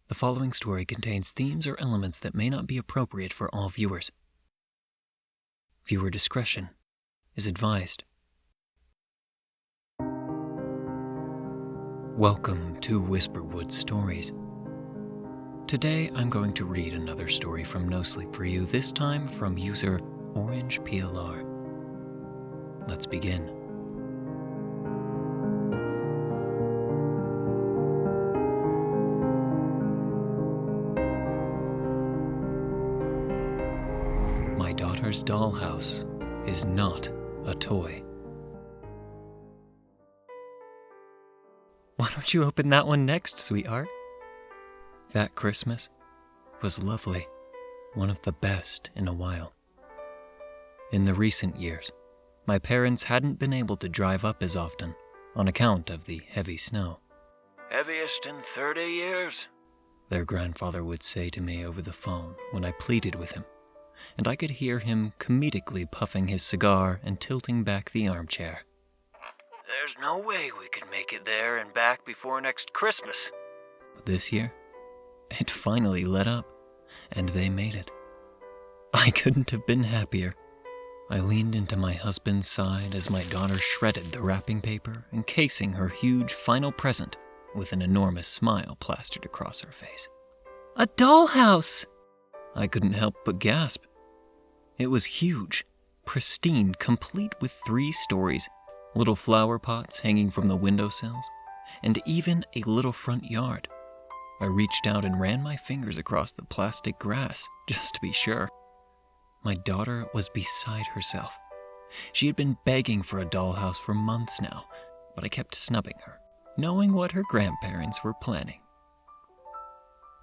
The following story contains themes or elements that may not be appropriate for all viewers. Viewer discretion is advised. Welcome to Whisperwood Stories. Today I'm going to read another story from Nosleep for you, this time from user orangeplr. Let's begin. My daughter's dollhouse is not a toy. Why don't you open that one next, sweetheart? That Christmas was lovely, one of the best in a while. In the recent years, my parents hadn't been able to drive up as often on account of the heavy snow. "Heaviest in 30 years," their grandfather would say to me over the phone when I pleaded with him, and I could hear him comedically puffing his cigar and tilting back the armchair. "There's no way we could make it there and back before next Christmas." But this year, it finally let up, and they made it. I couldn't have been happier. I leaned into my husband's side as my daughter shredded the wrapping paper, encasing her huge final present with an enormous smile plastered across her face. "A dollhouse!" I couldn't help but gasp. It was huge, pristine, complete with 3 stories, little flower pots hanging from the windowsills, and even a little front yard. I reached out and ran my fingers across the plastic grass, just to be sure. My daughter was beside herself. She had been begging for a dollhouse for months now, but I kept snubbing her, knowing what her grandparents were planning.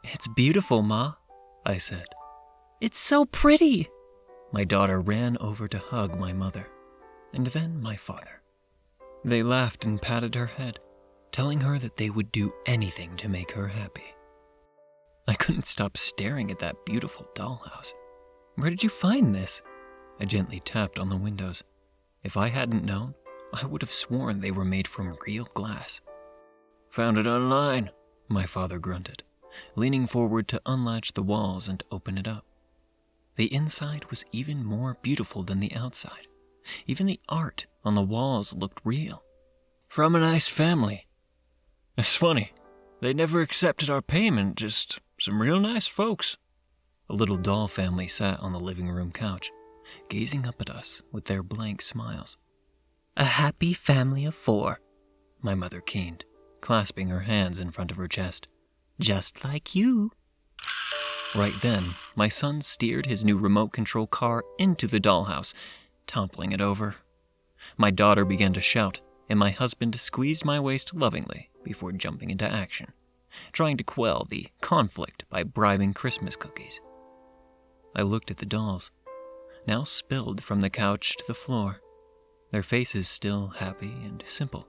"It's beautiful, Ma," I said. "It's so pretty." My daughter ran over to hug my mother, and then my father. They laughed and patted her head, telling her that they would do anything to make her happy. I couldn't stop staring at that beautiful dollhouse. "Where did you find this?" I gently tapped on the windows. If I hadn't known, I would have sworn they were made from real glass. "Found it online," my father grunted, leaning forward to unlatch the walls and open it up. The inside was even more beautiful than the outside. Even the art on the walls looked real. "From a nice family. It's funny, they never accepted our payment, just some real nice folks." A little doll family sat on the living room couch, gazing up at us with their blank smiles. "A happy family of 4, my mother keened, clasping her hands in front of her chest. "Just like you." Right then, my son steered his new remote control car into the dollhouse, toppling it over. My daughter began to shout, and my husband squeezed my waist lovingly before jumping into action, trying to quell the conflict by bribing Christmas cookies. I looked at the dolls, now spilled from the couch to the floor, their faces still happy and simple.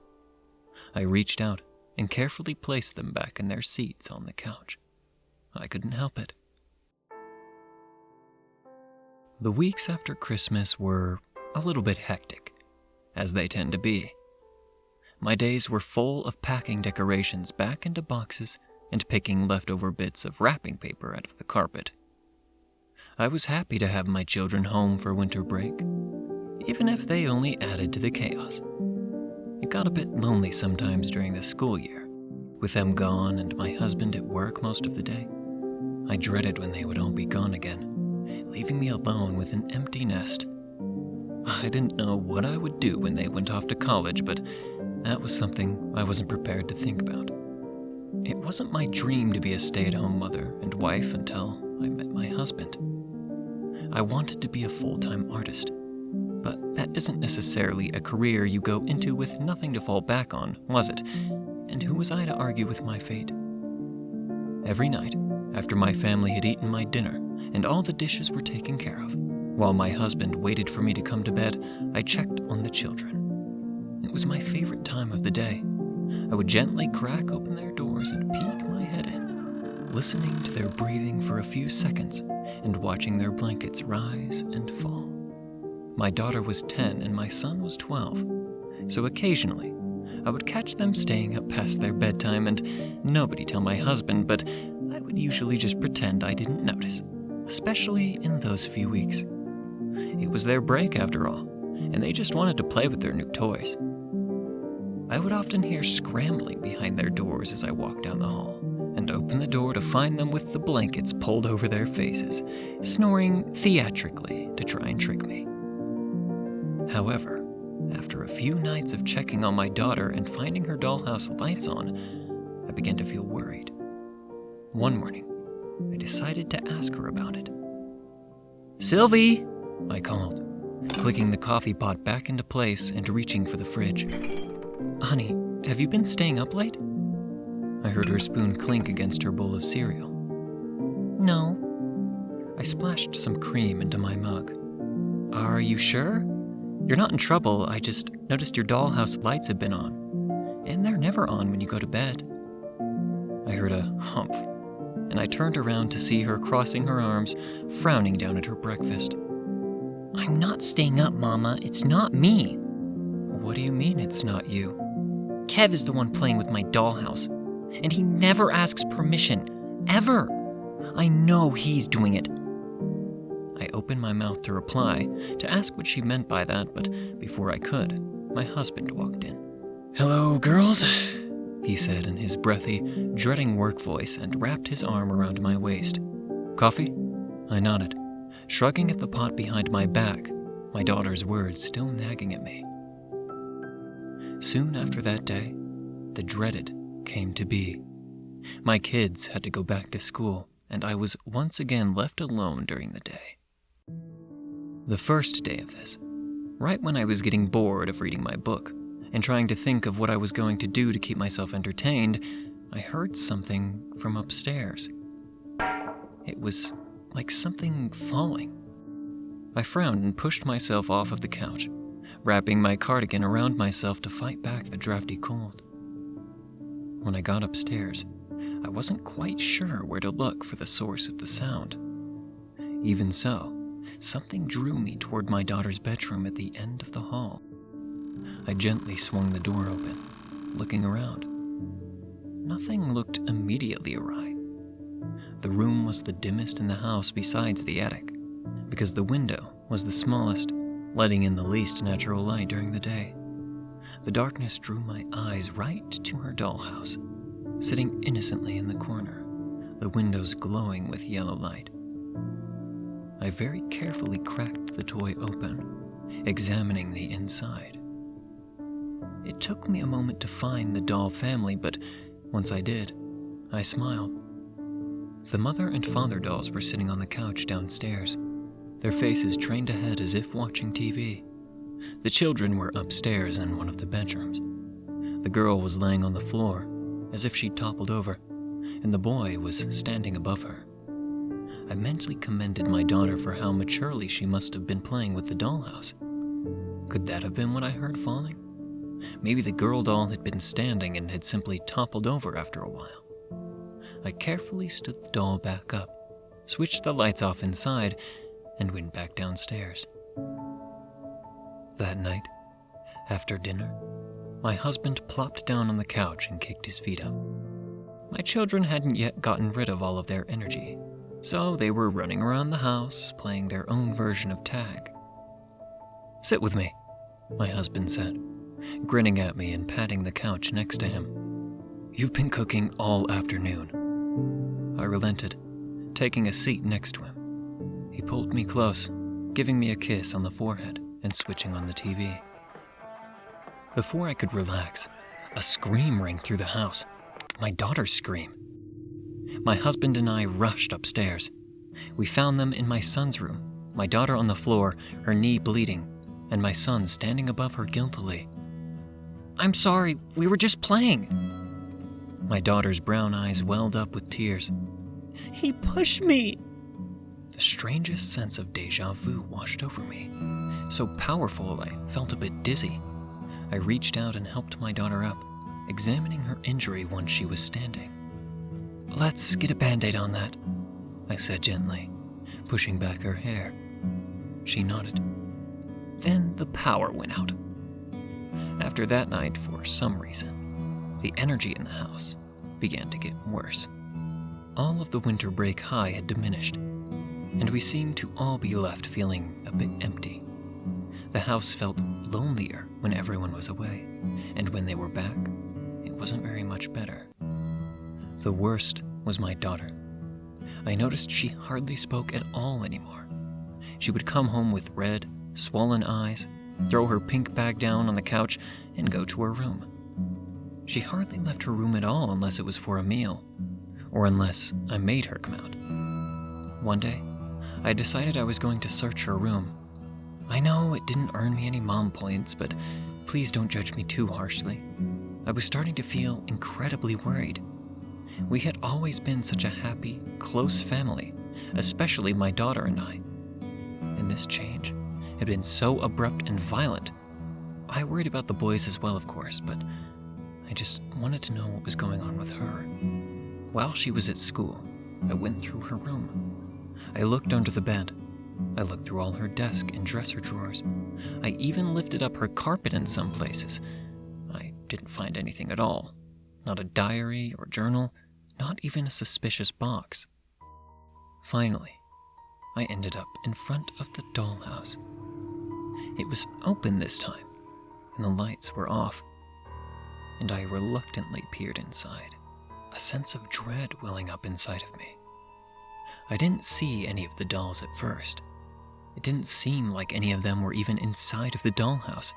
I reached out and carefully placed them back in their seats on the couch. I couldn't help it. The weeks after Christmas were a little bit hectic, as they tend to be. My days were full of packing decorations back into boxes and picking leftover bits of wrapping paper out of the carpet. I was happy to have my children home for winter break, even if they only added to the chaos. It got a bit lonely sometimes during the school year, with them gone and my husband at work most of the day. I dreaded when they would all be gone again, leaving me alone with an empty nest. I didn't know what I would do when they went off to college, but that was something I wasn't prepared to think about. It wasn't my dream to be a stay-at-home mother and wife until I met my husband. I wanted to be a full-time artist, but that isn't necessarily a career you go into with nothing to fall back on, was it? And who was I to argue with my fate? Every night, after my family had eaten my dinner and all the dishes were taken care of, while my husband waited for me to come to bed, I checked on the children. It was my favorite time of the day. I would gently crack open their doors and peek my head in, listening to their breathing for a few seconds and watching their blankets rise and fall. My daughter was 10 and my son was 12, so occasionally I would catch them staying up past their bedtime, and nobody tell my husband, but I would usually just pretend I didn't notice, especially in those few weeks. It was their break after all, and they just wanted to play with their new toys. I would often hear scrambling behind their doors as I walked down the hall, and open the door to find them with the blankets pulled over their faces, snoring theatrically to try and trick me. However, after a few nights of checking on my daughter and finding her dollhouse lights on, I began to feel worried. One morning, I decided to ask her about it. "Sylvie!" I called, clicking the coffee pot back into place and reaching for the fridge. "Honey, have you been staying up late?" I heard her spoon clink against her bowl of cereal. "No." I splashed some cream into my mug. "Are you sure? You're not in trouble. I just noticed your dollhouse lights have been on, and they're never on when you go to bed." I heard a humph, and I turned around to see her crossing her arms, frowning down at her breakfast. "I'm not staying up, Mama. It's not me." "What do you mean it's not you?" "Kev is the one playing with my dollhouse, and he never asks permission, ever. I know he's doing it." I opened my mouth to reply, to ask what she meant by that, but before I could, my husband walked in. "Hello, girls," he said in his breathy, dreading work voice and wrapped his arm around my waist. "Coffee?" I nodded, shrugging at the pot behind my back, my daughter's words still nagging at me. Soon after that day, the dreaded came to be. My kids had to go back to school, and I was once again left alone during the day. The first day of this, right when I was getting bored of reading my book and trying to think of what I was going to do to keep myself entertained, I heard something from upstairs. It was like something falling. I frowned and pushed myself off of the couch, wrapping my cardigan around myself to fight back the drafty cold. When I got upstairs, I wasn't quite sure where to look for the source of the sound. Even so, something drew me toward my daughter's bedroom at the end of the hall. I gently swung the door open, looking around. Nothing looked immediately awry. The room was the dimmest in the house besides the attic, because the window was the smallest, letting in the least natural light during the day. The darkness drew my eyes right to her dollhouse, sitting innocently in the corner, the windows glowing with yellow light. I very carefully cracked the toy open, examining the inside. It took me a moment to find the doll family, but once I did, I smiled. The mother and father dolls were sitting on the couch downstairs, their faces trained ahead as if watching TV. The children were upstairs in one of the bedrooms. The girl was laying on the floor, as if she'd toppled over, and the boy was standing above her. I mentally commended my daughter for how maturely she must have been playing with the dollhouse. Could that have been what I heard falling? Maybe the girl doll had been standing and had simply toppled over after a while. I carefully stood the doll back up, switched the lights off inside, and went back downstairs. That night, after dinner, my husband plopped down on the couch and kicked his feet up. My children hadn't yet gotten rid of all of their energy, so they were running around the house, playing their own version of tag. "Sit with me," my husband said, grinning at me and patting the couch next to him. "You've been cooking all afternoon." I relented, taking a seat next to him. He pulled me close, giving me a kiss on the forehead and switching on the TV. Before I could relax, a scream rang through the house, my daughter's scream. My husband and I rushed upstairs. We found them in my son's room, my daughter on the floor, her knee bleeding, and my son standing above her guiltily. "I'm sorry, we were just playing." My daughter's brown eyes welled up with tears. "He pushed me." The strangest sense of déjà vu washed over me, so powerful I felt a bit dizzy. I reached out and helped my daughter up, examining her injury once she was standing. "Let's get a Band-Aid on that," I said gently, pushing back her hair. She nodded. Then the power went out. After that night, for some reason, the energy in the house began to get worse. all of the winter break high had diminished, and we seemed to all be left feeling a bit empty. The house felt lonelier when everyone was away, and when they were back, it wasn't very much better. The worst was my daughter. I noticed she hardly spoke at all anymore. She would come home with red, swollen eyes, throw her pink bag down on the couch, and go to her room. She hardly left her room at all unless it was for a meal, or unless I made her come out. One day, I decided I was going to search her room. I know it didn't earn me any mom points, but please don't judge me too harshly. I was starting to feel incredibly worried. We had always been such a happy, close family, especially my daughter and I. And this change had been so abrupt and violent. I worried about the boys as well, of course, but I just wanted to know what was going on with her. While she was at school, I went through her room. I looked under the bed. I looked through all her desk and dresser drawers. I even lifted up her carpet in some places. I didn't find anything at all. Not a diary or journal, not even a suspicious box. Finally, I ended up in front of the dollhouse. It was open this time, and the lights were off, and I reluctantly peered inside, a sense of dread welling up inside of me. I didn't see any of the dolls at first. It didn't seem like any of them were even inside of the dollhouse.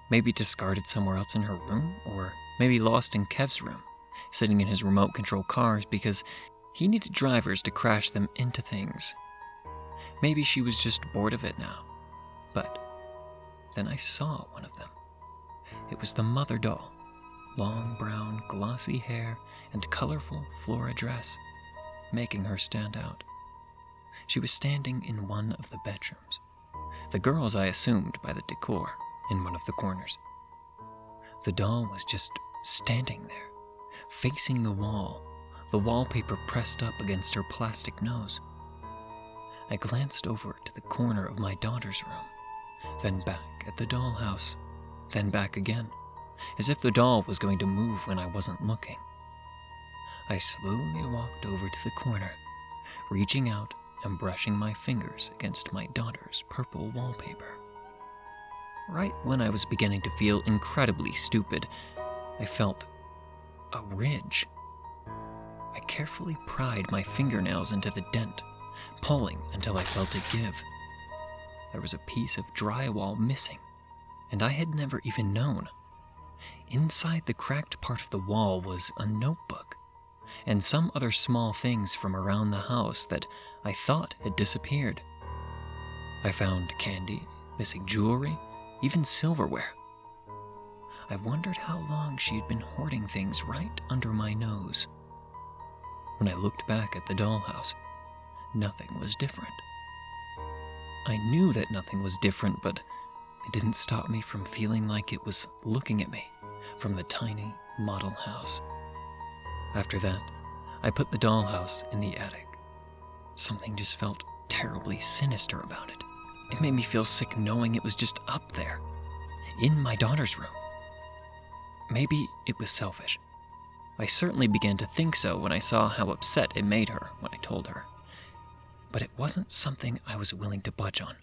Maybe discarded somewhere else in her room, or maybe lost in Kev's room, sitting in his remote control cars because he needed drivers to crash them into things. Maybe she was just bored of it now. But then I saw one of them. It was the mother doll, long brown glossy hair and colorful flora dress, making her stand out. She was standing in one of the bedrooms. The girls, I assumed by the decor, in one of the corners. The doll was just standing there, facing the wall, the wallpaper pressed up against her plastic nose. I glanced over to the corner of my daughter's room, then back at the dollhouse, then back again, as if the doll was going to move when I wasn't looking. I slowly walked over to the corner, reaching out and brushing my fingers against my daughter's purple wallpaper. Right when I was beginning to feel incredibly stupid, I felt a ridge. I carefully pried my fingernails into the dent, pulling until I felt it give. There was a piece of drywall missing, and I had never even known. Inside the cracked part of the wall was a notebook, and some other small things from around the house that I thought had disappeared. I found candy, missing jewelry, even silverware. I wondered how long she had been hoarding things right under my nose. When I looked back at the dollhouse, nothing was different. I knew that nothing was different, but it didn't stop me from feeling like it was looking at me from the tiny model house. After that, I put the dollhouse in the attic. Something just felt terribly sinister about it. It made me feel sick knowing it was just up there, in my daughter's room. Maybe it was selfish. I certainly began to think so when I saw how upset it made her when I told her. But it wasn't something I was willing to budge on.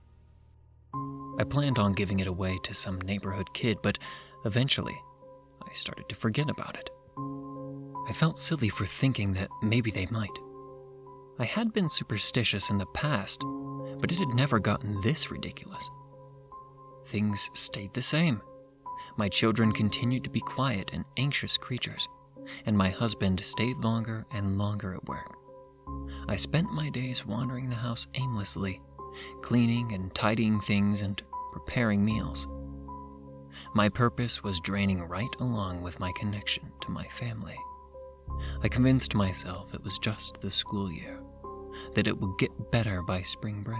I planned on giving it away to some neighborhood kid, but eventually I started to forget about it. I felt silly for thinking that maybe they might. I had been superstitious in the past, but it had never gotten this ridiculous. Things stayed the same. My children continued to be quiet and anxious creatures, and my husband stayed longer and longer at work. I spent my days wandering the house aimlessly, cleaning and tidying things and preparing meals. My purpose was draining right along with my connection to my family. I convinced myself it was just the school year, that it would get better by spring break.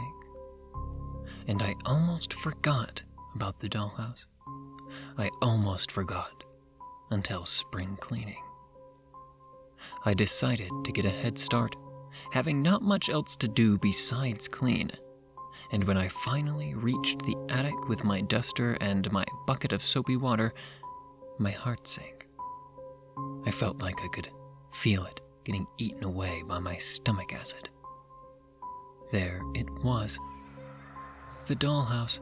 And I almost forgot about the dollhouse. I almost forgot until spring cleaning. I decided to get a head start, having not much else to do besides clean. And when I finally reached the attic with my duster and my bucket of soapy water, my heart sank. I felt like I could feel it getting eaten away by my stomach acid. There it was. The dollhouse.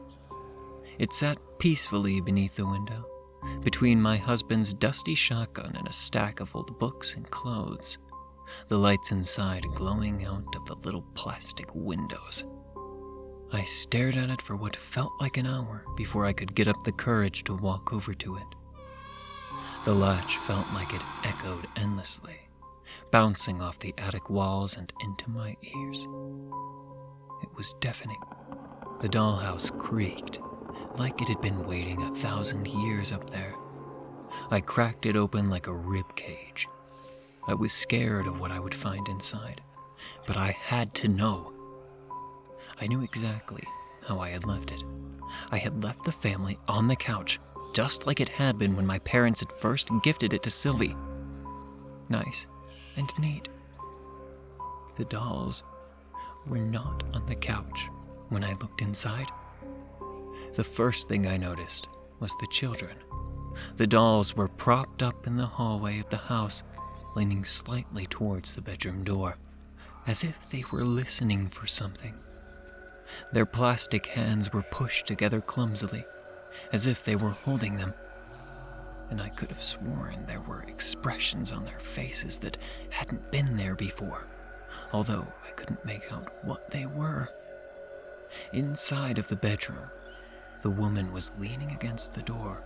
It sat peacefully beneath the window, between my husband's dusty shotgun and a stack of old books and clothes, the lights inside glowing out of the little plastic windows. I stared at it for what felt like an hour before I could get up the courage to walk over to it. The latch felt like it echoed endlessly, bouncing off the attic walls and into my ears. It was deafening. The dollhouse creaked, like it had been waiting 1,000 years up there. I cracked it open like a rib cage. I was scared of what I would find inside, but I had to know. I knew exactly how I had left it. I had left the family on the couch, just like it had been when my parents had first gifted it to Sylvie. Nice and neat. The dolls were not on the couch when I looked inside. The first thing I noticed was the children. The dolls were propped up in the hallway of the house, leaning slightly towards the bedroom door, as if they were listening for something. Their plastic hands were pushed together clumsily, as if they were holding them. And I could have sworn there were expressions on their faces that hadn't been there before, although I couldn't make out what they were. Inside of the bedroom, the woman was leaning against the door,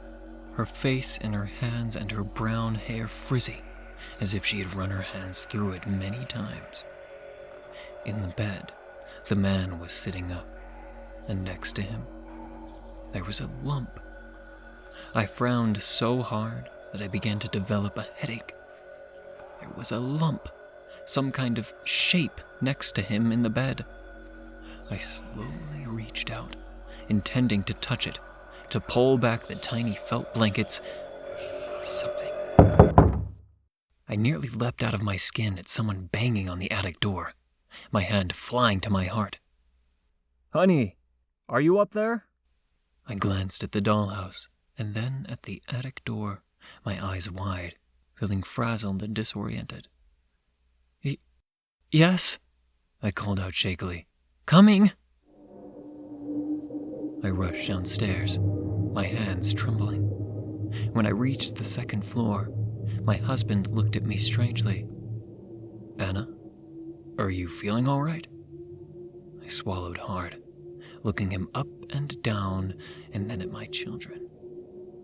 her face in her hands and her brown hair frizzy, as if she had run her hands through it many times. In the bed, the man was sitting up, and next to him, there was a lump. I frowned so hard that I began to develop a headache. There was a lump, some kind of shape next to him in the bed. I slowly reached out, intending to touch it, to pull back the tiny felt blankets. Something. I nearly leapt out of my skin at someone banging on the attic door, my hand flying to my heart. Honey, are you up there? I glanced at the dollhouse, and then at the attic door, my eyes wide, feeling frazzled and disoriented. Yes, I called out shakily. Coming! I rushed downstairs, my hands trembling. When I reached the second floor, my husband looked at me strangely. Anna, are you feeling all right? I swallowed hard, looking him up and down, and then at my children.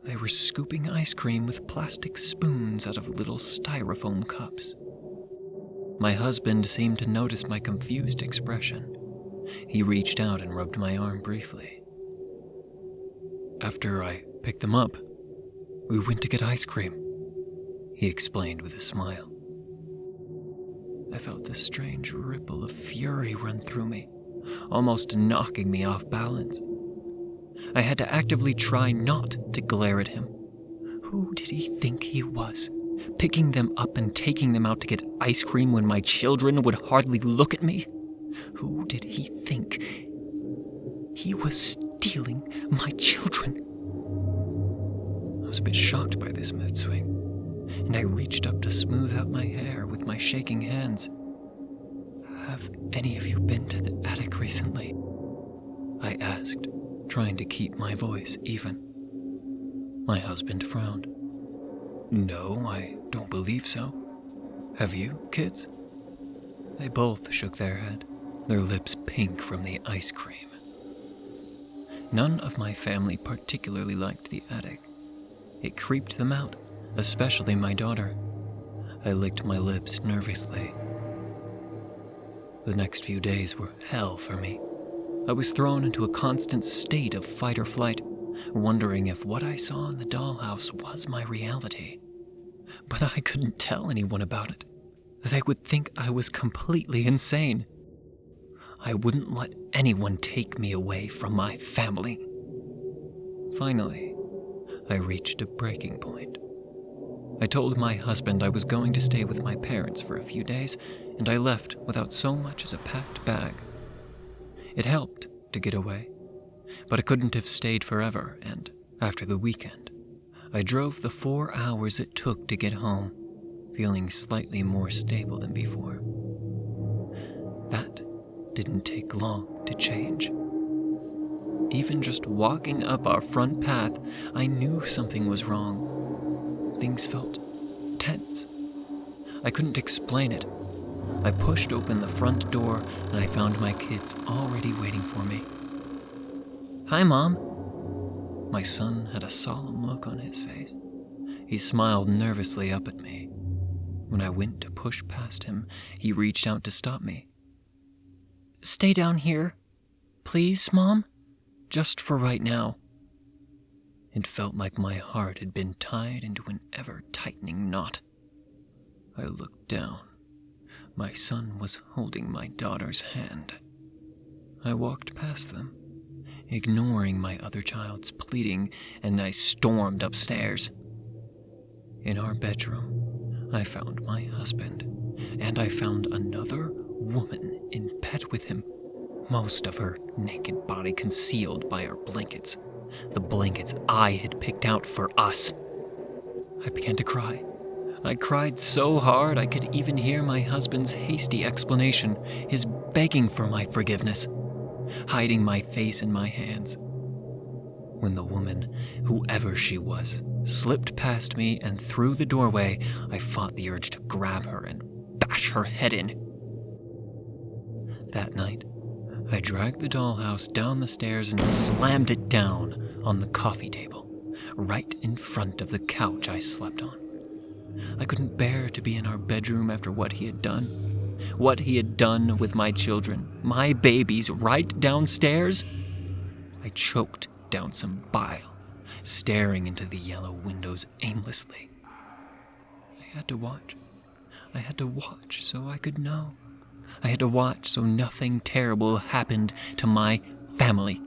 They were scooping ice cream with plastic spoons out of little styrofoam cups. My husband seemed to notice my confused expression. He reached out and rubbed my arm briefly. After I picked them up, we went to get ice cream, he explained with a smile. I felt a strange ripple of fury run through me, almost knocking me off balance. I had to actively try not to glare at him. Who did he think he was, picking them up and taking them out to get ice cream when my children would hardly look at me? Who did he think he was stealing my children? I was a bit shocked by this mood swing, and I reached up to smooth out my hair with my shaking hands. Have any of you been to the attic recently? I asked, trying to keep my voice even. My husband frowned. No, I don't believe so. Have you, kids? They both shook their head, their lips pink from the ice cream. None of my family particularly liked the attic. It creeped them out, especially my daughter. I licked my lips nervously. The next few days were hell for me. I was thrown into a constant state of fight or flight, wondering if what I saw in the dollhouse was my reality. But I couldn't tell anyone about it. They would think I was completely insane. I wouldn't let anyone take me away from my family. Finally, I reached a breaking point. I told my husband I was going to stay with my parents for a few days, and I left without so much as a packed bag. It helped to get away, but I couldn't have stayed forever, and after the weekend, I drove the 4 hours it took to get home, feeling slightly more stable than before. That didn't take long to change. Even just walking up our front path, I knew something was wrong. Things felt tense. I couldn't explain it. I pushed open the front door and I found my kids already waiting for me. "Hi, Mom." My son had a solemn look on his face. He smiled nervously up at me. When I went to push past him, he reached out to stop me. "Stay down here, please, Mom. Just for right now." It felt like my heart had been tied into an ever-tightening knot. I looked down. My son was holding my daughter's hand. I walked past them, ignoring my other child's pleading, and I stormed upstairs. In our bedroom, I found my husband, and I found another woman in bed with him, most of her naked body concealed by our blankets, the blankets I had picked out for us. I began to cry. I cried so hard I could even hear my husband's hasty explanation, his begging for my forgiveness, hiding my face in my hands. When the woman, whoever she was, slipped past me and through the doorway, I fought the urge to grab her and bash her head in. That night, I dragged the dollhouse down the stairs and slammed it down on the coffee table, right in front of the couch I slept on. I couldn't bear to be in our bedroom after what he had done. What he had done with my children, my babies, right downstairs. I choked down some bile, staring into the yellow windows aimlessly. I had to watch. I had to watch so I could know. I had to watch so nothing terrible happened to my family.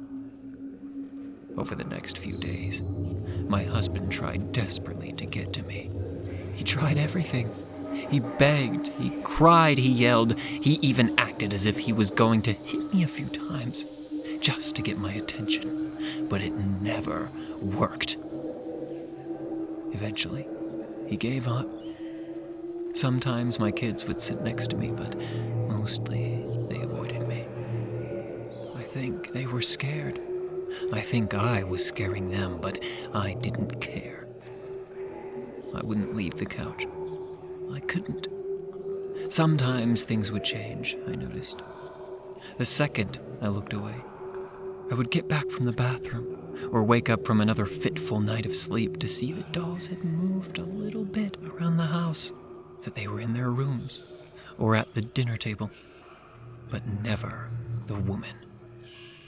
Over the next few days, my husband tried desperately to get to me. He tried everything. He begged, he cried, he yelled. He even acted as if he was going to hit me a few times, just to get my attention. But it never worked. Eventually, he gave up. Sometimes my kids would sit next to me, but mostly they avoided me. I think they were scared. I think I was scaring them, but I didn't care. I wouldn't leave the couch. I couldn't. Sometimes things would change, I noticed. The second I looked away, I would get back from the bathroom or wake up from another fitful night of sleep to see the dolls had moved a little bit around the house, that they were in their rooms or at the dinner table. But never the woman.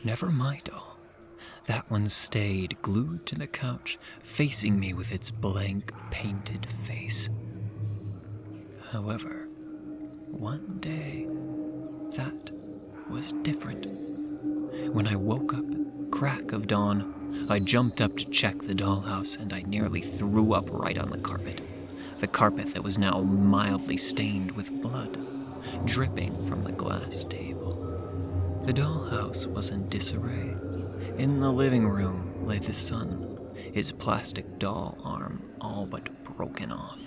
Never my doll. That one stayed glued to the couch, facing me with its blank, painted face. However, one day, that was different. When I woke up at the crack of dawn, I jumped up to check the dollhouse, and I nearly threw up right on the carpet that was now mildly stained with blood, dripping from the glass table. The dollhouse was in disarray. In the living room lay the son, his plastic doll arm all but broken off,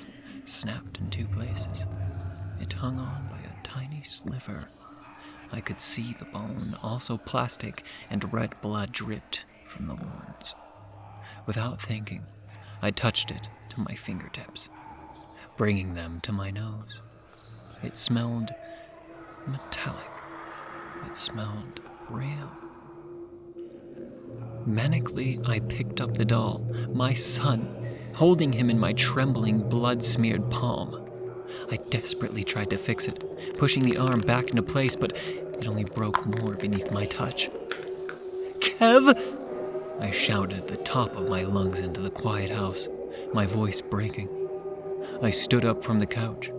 snapped in 2 places. It hung on by a tiny sliver. I could see the bone, also plastic, and red blood dripped from the wounds. Without thinking, I touched it to my fingertips, bringing them to my nose. It smelled metallic. It smelled real. Manically, I picked up the doll, my son, holding him in my trembling, blood-smeared palm. I desperately tried to fix it, pushing the arm back into place, but it only broke more beneath my touch. "Kev!" I shouted at the top of my lungs into the quiet house, my voice breaking. I stood up from the couch.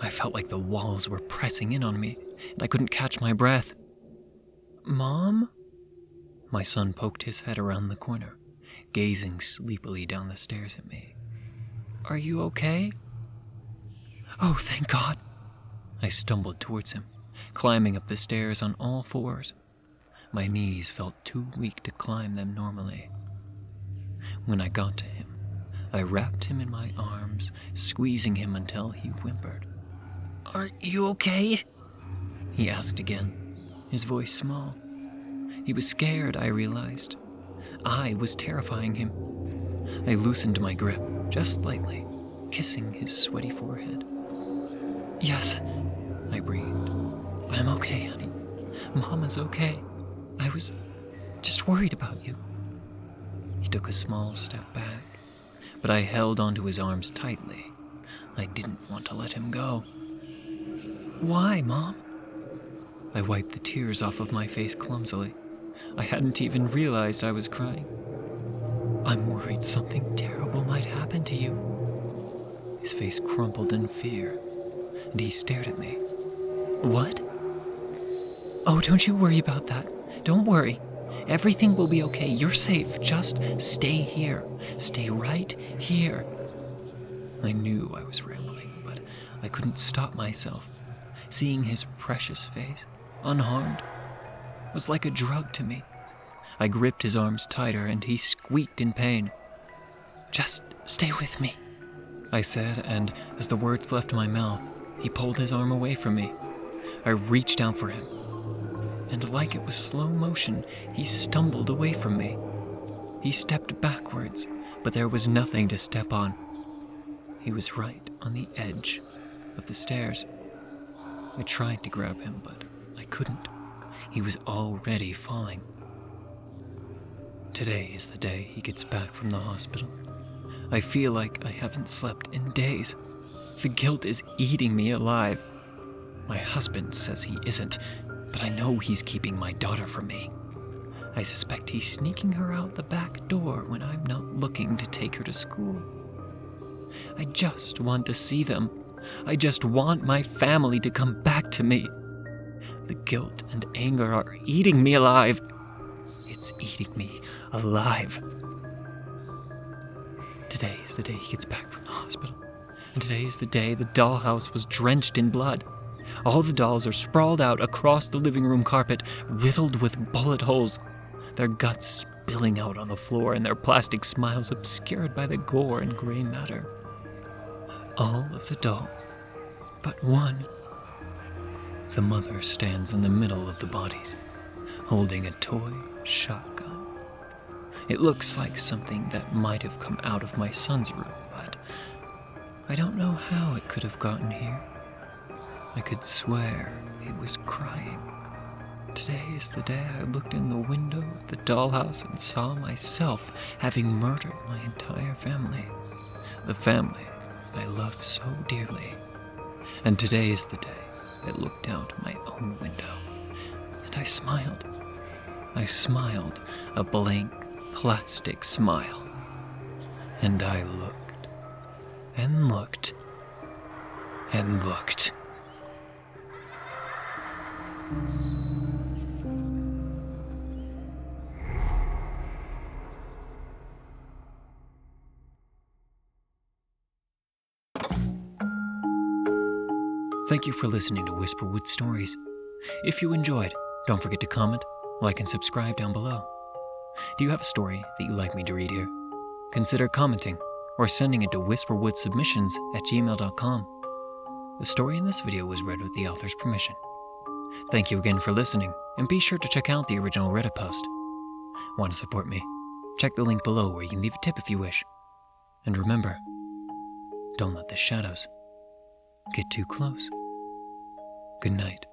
I felt like the walls were pressing in on me, and I couldn't catch my breath. "Mom?" My son poked his head around the corner, gazing sleepily down the stairs at me. "Are you okay?" "Oh, thank God." I stumbled towards him, climbing up the stairs on all 4s. My knees felt too weak to climb them normally. When I got to him, I wrapped him in my arms, squeezing him until he whimpered. "Are you okay?" he asked again, his voice small. He was scared, I realized. I was terrifying him. I loosened my grip, just slightly, kissing his sweaty forehead. "Yes," I breathed. "I'm okay, honey. Mama's okay. I was just worried about you." He took a small step back, but I held onto his arms tightly. I didn't want to let him go. "Why, Mom?" I wiped the tears off of my face clumsily. I hadn't even realized I was crying. "I'm worried something terrible might happen to you." His face crumpled in fear, and he stared at me. "What?" "Oh, don't you worry about that. Don't worry. Everything will be okay. You're safe. Just stay here. Stay right here." I knew I was rambling, but I couldn't stop myself. Seeing his precious face, unharmed, was like a drug to me. I gripped his arms tighter, and he squeaked in pain. "Just stay with me," I said, and as the words left my mouth, he pulled his arm away from me. I reached out for him, and like it was slow motion, he stumbled away from me. He stepped backwards, but there was nothing to step on. He was right on the edge of the stairs. I tried to grab him, but I couldn't. He was already falling. Today is the day he gets back from the hospital. I feel like I haven't slept in days. The guilt is eating me alive. My husband says he isn't, but I know he's keeping my daughter from me. I suspect he's sneaking her out the back door when I'm not looking to take her to school. I just want to see them. I just want my family to come back to me. The guilt and anger are eating me alive. It's eating me alive. Today is the day he gets back from the hospital. And today is the day the dollhouse was drenched in blood. All the dolls are sprawled out across the living room carpet, riddled with bullet holes, their guts spilling out on the floor and their plastic smiles obscured by the gore and gray matter. All of the dolls, but one. The mother stands in the middle of the bodies, holding a toy shotgun. It looks like something that might have come out of my son's room, but I don't know how it could have gotten here. I could swear he was crying. Today is the day I looked in the window of the dollhouse and saw myself having murdered my entire family. The family I love so dearly. And today is the day I looked out my own window, and I smiled. I smiled, a blank, plastic smile. And I looked, and looked, and looked. Thank you for listening to Whisperwood Stories. If you enjoyed, don't forget to comment, like, and subscribe down below. Do you have a story that you'd like me to read here? Consider commenting or sending it to whisperwoodsubmissions@gmail.com. The story in this video was read with the author's permission. Thank you again for listening, and be sure to check out the original Reddit post. Want to support me? Check the link below where you can leave a tip if you wish. And remember, don't let the shadows get too close. Good night.